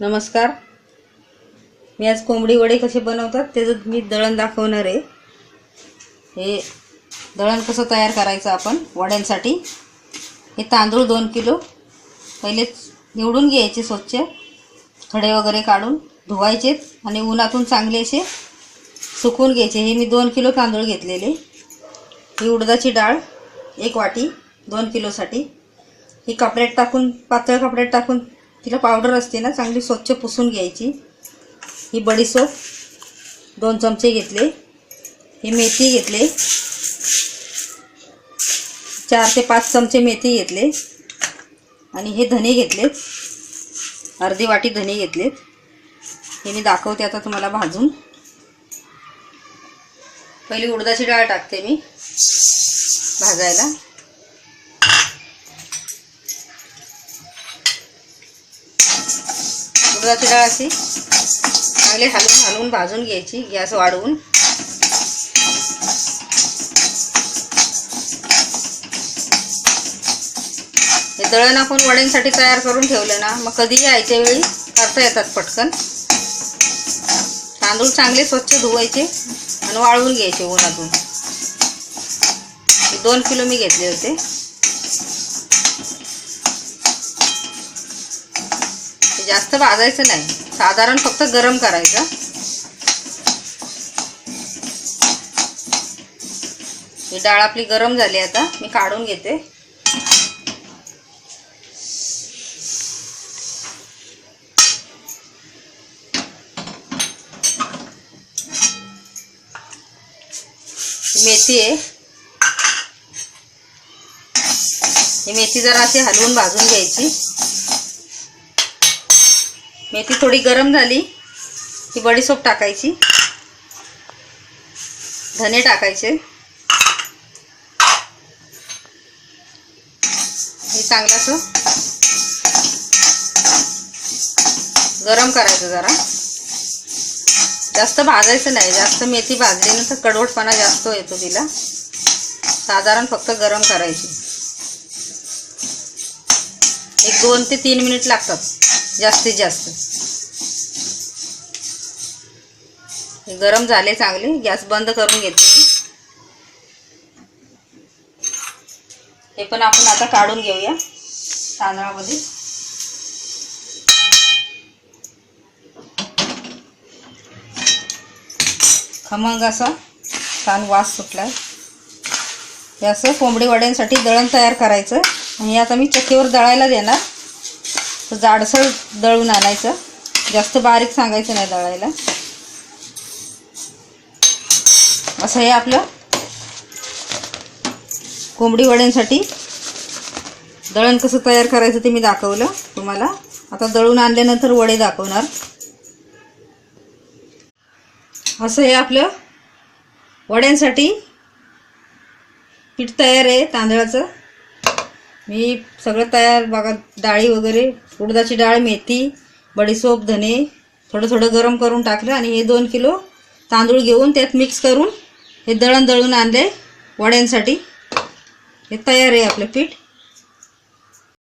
नमस्कार. मी आज कोंबडी वडे कसे बनवतात त्याचं मी दळण दाखवणार आहे. हे दळण कसं तयार करायचं आपण वड्यांसाठी. हे तांदूळ 2 किलो पहिले निवडून घ्यायचे, स्वच्छ खडे वगैरे काढून धुवायचे आणि उन्हातून चांगले असे सुकवून घ्यायचे. हे मी 2 किलो तांदूळ घेतलेले. ही उडदाची डाळ 1 वाटी 2 किलोसाठी. ही कपड्यात टाकून, पातळ कपड्यात टाकून, तिला पावडर असते ना, चांगली स्वच्छ पुसून घ्यायची. ही बडीशोप 2 चमचे घेतले. ही मेथी घेतले, 4 ते 5 चमचे मेथी घेतले. आणि हे धने घेतलेत, अर्धी वाटी धने घेतलेत. हे मी दाखवते आता तुम्हाला भाजून. पहिली उडदाची डाळ टाकते मी भाजायला. उडदाची डाळ अशी चांगली हलवून भाजून घ्यायची, गॅस वाढवून. हे दळण आपण वड्यांसाठी तयार करून ठेवलं ना, मग कधीही यायच्या वेळी करता येतात पटकन. तांदूळ चांगले स्वच्छ धुवायचे आणि वाळवून घ्यायचे उन्हातून. 2 किलो मी घेतले होते. जास्त भाजायचं नाही, साधारण फक्त गरम करायचं. ही डाळ आपली गरम झाली, आता मी काढून घेते. मेथी आहे, ही मेथी जरा अशी हलवून भाजून घ्यायची. मेथी थोडी गरम झाली की बडीशोप टाकायची, धने टाकायचे. हे चांगलं असं गरम करायचं. जरा जास्त भाजायचं नाही, जास्त मेथी भाजली ना तर कडवटपणा जास्त येतो तिला. साधारण फक्त गरम करायची. 2 ते 3 मिनिट लागतात जास्तीत जास्त. हे गरम झाले चांगले, गॅस बंद करून घेते मी. हे पण आपण आता काढून घेऊया तांदळामध्ये. खमंग असा छान वास सुटलाय. हे असं कोंबडी वड्यांसाठी दळण तयार करायचं. आणि आता मी चक्कीवर दळायला देणार, तर जाडसर दळून आणायचं, जास्त बारीक सांगायचं नाही दळायला. असं हे आपलं कोंबडी वड्यांसाठी दळण कसं तयार करायचं ते मी दाखवलं तुम्हाला. आता दळून आणल्यानंतर वडे दाखवणार. असं हे आपलं वड्यांसाठी पीठ तयार आहे तांदळाचं. मी सगळं तयार बघा, डाळी वगैरे, उडदाची डाळ, मेथी, बडीशोप, धने थोडं थोडं गरम करून टाकलं. आणि हे 2 किलो तांदूळ घेऊन त्यात मिक्स करून हे दळण दळून आणले वड्यांसाठी. हे तयार आहे आपलं पीठ.